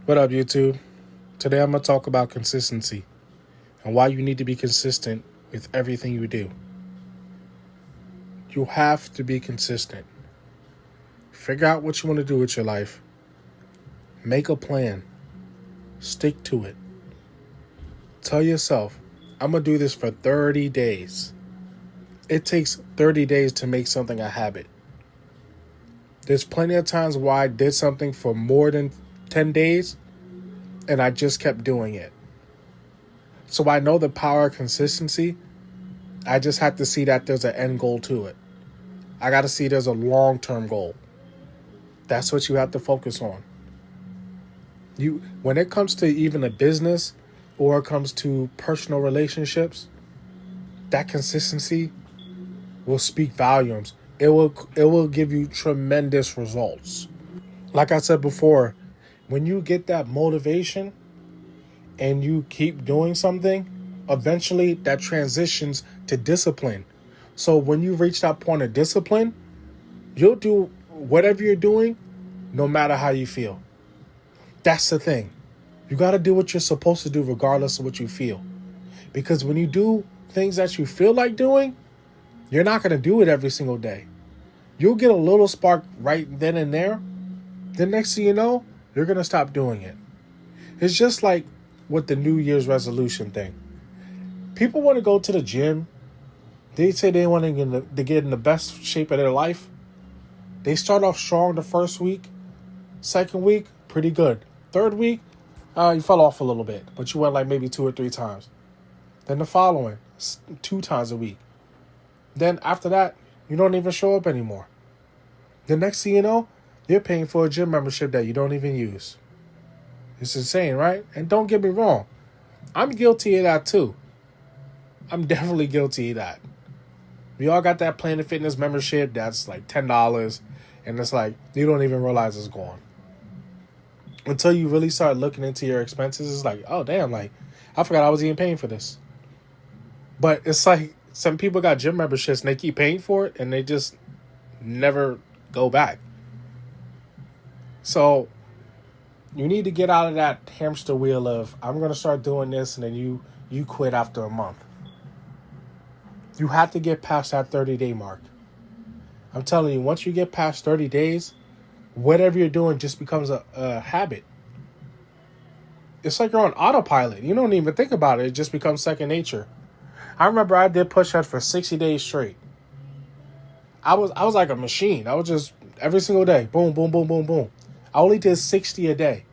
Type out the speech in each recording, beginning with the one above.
What up, YouTube? Today I'm going to talk about consistency and why you need to be consistent with everything you do. You have to be consistent. Figure out what you want to do with your life. Make a plan. Stick to it. Tell yourself, I'm going to do this for 30 days. It takes 30 days to make something a habit. There's plenty of times where I did something for more than 10 days and I just kept doing it. So I know the power of consistency. I just have to see that there's an end goal to it. I got to see there's a long-term goal. That's what you have to focus on. When it comes to even a business or it comes to personal relationships, that consistency will speak volumes. It will give you tremendous results. Like I said before, when you get that motivation and you keep doing something, eventually that transitions to discipline. So when you reach that point of discipline, you'll do whatever you're doing, no matter how you feel. That's the thing. You got to do what you're supposed to do regardless of what you feel. Because when you do things that you feel like doing, you're not going to do it every single day. You'll get a little spark right then and there. Then next thing you know, you're going to stop doing it. It's just like with the New Year's resolution thing. People want to go to the gym. They say they want to get in the best shape of their life. They start off strong the first week. Second week, pretty good. Third week, you fell off a little bit, but you went like maybe 2 or 3 times. Then the following, 2 times a week. Then after that, you don't even show up anymore. The next thing you know, you're paying for a gym membership that you don't even use. It's insane, right? And don't get me wrong. I'm guilty of that too. I'm definitely guilty of that. We all got that Planet Fitness membership that's like $10. And it's like, you don't even realize it's gone. Until you really start looking into your expenses, it's like, oh, damn, like, I forgot I was even paying for this. But it's like, some people got gym memberships and they keep paying for it and they just never go back. So you need to get out of that hamster wheel of, I'm going to start doing this, and then you quit after a month. You have to get past that 30-day mark. I'm telling you, once you get past 30 days, whatever you're doing just becomes a habit. It's like you're on autopilot. You don't even think about it. It just becomes second nature. I remember I did push-ups for 60 days straight. I was like a machine. I was just every single day, boom, boom, boom, boom, boom. I only did 60 a day.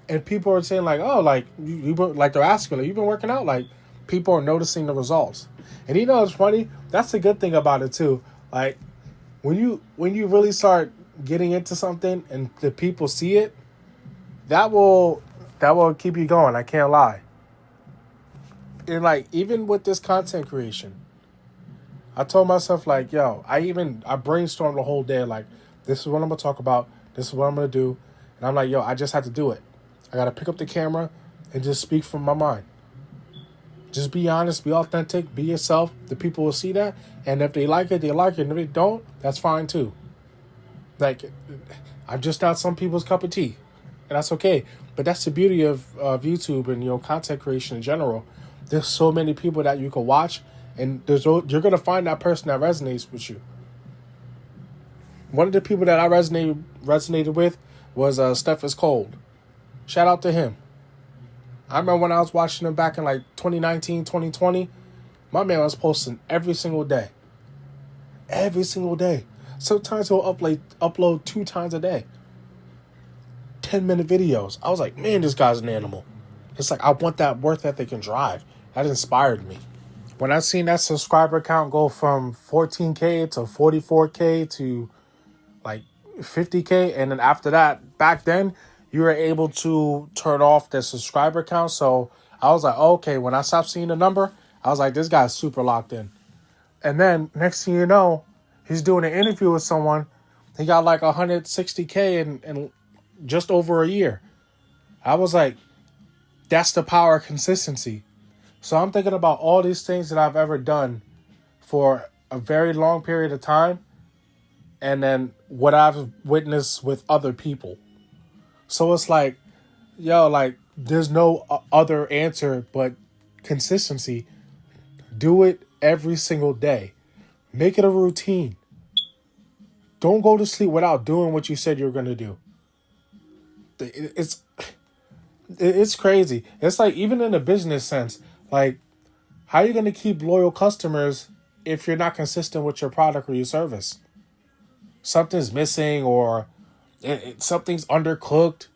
And people are saying like, oh, like you like they're asking, like, you've been working out? Like, people are noticing the results. And you know it's funny? That's the good thing about it too. Like when you really start getting into something and the people see it, that will keep you going. I can't lie. And like even with this content creation, I told myself like, yo, I brainstormed the whole day. Like, this is what I'm gonna talk about. This is what I'm gonna do. And I'm like, yo, I just have to do it. I gotta pick up the camera and just speak from my mind. Just be honest, be authentic, be yourself. The people will see that. And if they like it, they like it. And if they don't, that's fine too. Like, I'm just not some people's cup of tea. And that's okay. But that's the beauty of YouTube and, content creation in general. There's so many people that you can watch. And you're going to find that person that resonates with you. One of the people that I resonated with was Steph is Cold. Shout out to him. I remember when I was watching him back in like 2019, 2020, my man was posting every single day. Every single day. Sometimes he'll upload 2 times a day. 10-minute videos. I was like, man, this guy's an animal. It's like, I want that work ethic and drive. That inspired me. When I seen that subscriber count go from 14K to 44K to like 50K, and then after that, back then, you were able to turn off the subscriber count. So I was like, okay, when I stopped seeing the number, I was like, this guy's super locked in. And then next thing you know, he's doing an interview with someone. He got like 160K in just over a year. I was like, that's the power of consistency. So I'm thinking about all these things that I've ever done for a very long period of time, and then what I've witnessed with other people. So it's like, yo, like there's no other answer but consistency. Do it every single day. Make it a routine. Don't go to sleep without doing what you said you're going to do. It's it's crazy. It's like even in a business sense, like how are you going to keep loyal customers if you're not consistent with your product or your service? Something's missing or something's undercooked,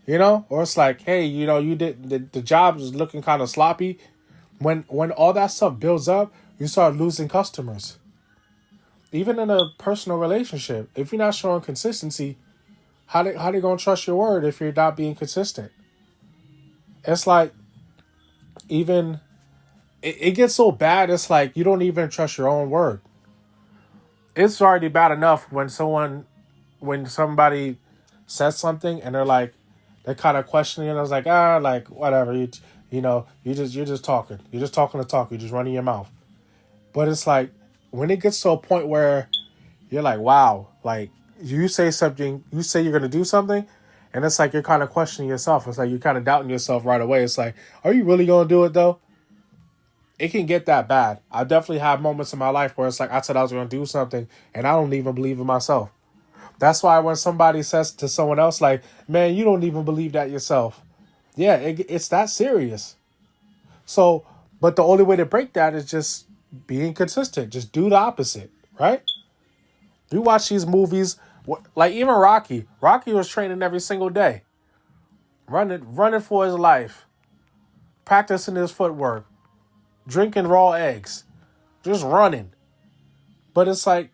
or it's like, hey, you did the job is looking kind of sloppy. When all that stuff builds up, you start losing customers. Even in a personal relationship, if you're not showing consistency, how they gonna trust your word if you're not being consistent? It's like even it gets so bad. It's like you don't even trust your own word. It's already bad enough when somebody says something and they're kind of questioning it. I was like, like whatever. You're just talking. You're just talking to talk. You're just running your mouth. But it's like when it gets to a point where you're like, wow, like you say something, you say you're gonna do something, and it's like you're kind of questioning yourself. It's like you're kind of doubting yourself right away. It's like, are you really gonna do it though? It can get that bad. I definitely have moments in my life where it's like I said I was gonna do something, and I don't even believe in myself. That's why when somebody says to someone else, like, man, you don't even believe that yourself. Yeah, it's that serious. So, but the only way to break that is just being consistent. Just do the opposite, right? You watch these movies, like even Rocky. Rocky was training every single day, running for his life, practicing his footwork, drinking raw eggs, just running. But it's like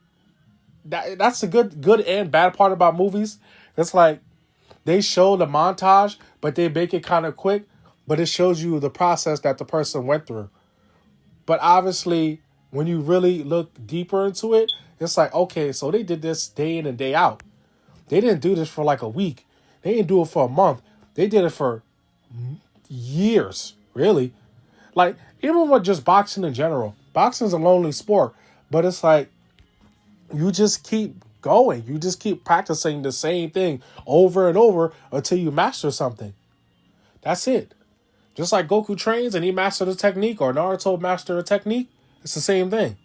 that's the good and bad part about movies. It's like they show the montage, but they make it kind of quick. But it shows you the process that the person went through. But obviously, when you really look deeper into it, it's like, okay, so they did this day in and day out. They didn't do this for like a week. They didn't do it for a month. They did it for years, really. Like, even with just boxing in general. Boxing's a lonely sport. But it's like, you just keep going. You just keep practicing the same thing over and over until you master something. That's it. Just like Goku trains and he mastered a technique or Naruto mastered a technique, it's the same thing.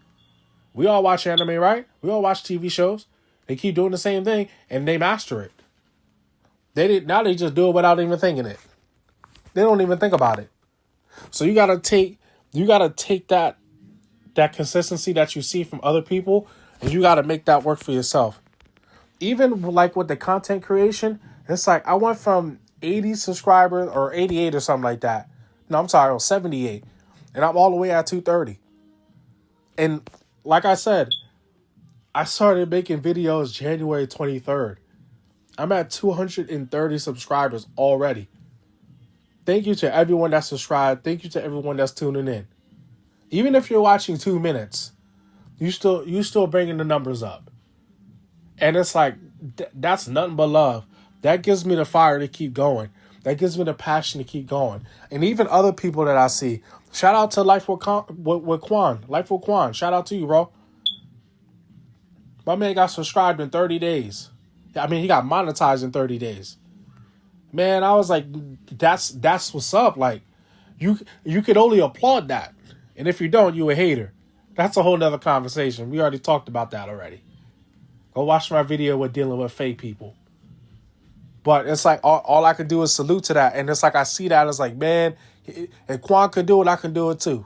We all watch anime, right? We all watch TV shows. They keep doing the same thing and they master it. Now they just do it without even thinking it. They don't even think about it. So you gotta take that consistency that you see from other people and you gotta make that work for yourself. Even like with the content creation, it's like I went from 80 subscribers or 88 or something like that. No, I'm sorry, it was 78. And I'm all the way at 230. And like I said, I started making videos January 23rd. I'm at 230 subscribers already. Thank you to everyone that's subscribed. Thank you to everyone that's tuning in. Even if you're watching 2 minutes, you still bringing the numbers up. And it's like, that's nothing but love. That gives me the fire to keep going. That gives me the passion to keep going. And even other people that I see. Shout out to Life with Quan. Life with Quan. Shout out to you, bro. My man got subscribed in 30 days. I mean, he got monetized in 30 days. Man, I was like, that's what's up. Like, you could only applaud that. And if you don't, you a hater. That's a whole nother conversation. We already talked about that already. Go watch my video with dealing with fake people. But it's like all I can do is salute to that. And it's like I see that. It's like, man, if Quan could do it, I can do it too.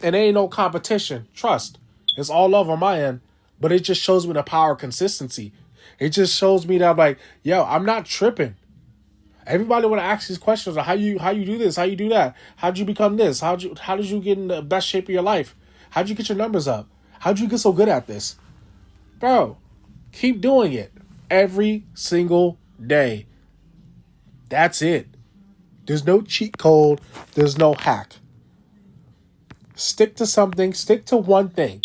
And there ain't no competition. Trust. It's all love on my end. But it just shows me the power of consistency. It just shows me that I'm like, yo, I'm not tripping. Everybody want to ask these questions of how you do this, how you do that, how'd you become this, how did you get in the best shape of your life, how'd you get your numbers up, how'd you get so good at this, bro? Keep doing it every single day. That's it. There's no cheat code. There's no hack. Stick to something. Stick to one thing.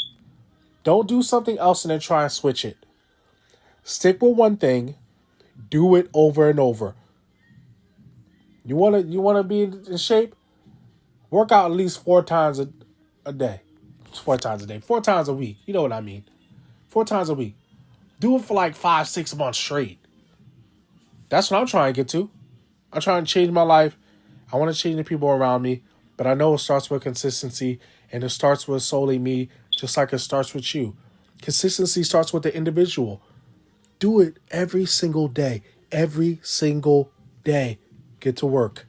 Don't do something else and then try and switch it. Stick with one thing. Do it over and over. You wanna be in shape? Work out at least 4 times a day. 4 times a day. 4 times a week. You know what I mean. 4 times a week. Do it for like 5-6 months straight. That's what I'm trying to get to. I'm trying to change my life. I want to change the people around me, but I know it starts with consistency, and it starts with solely me, just like it starts with you. Consistency starts with the individual. Do it every single day. Every single day. Get to work.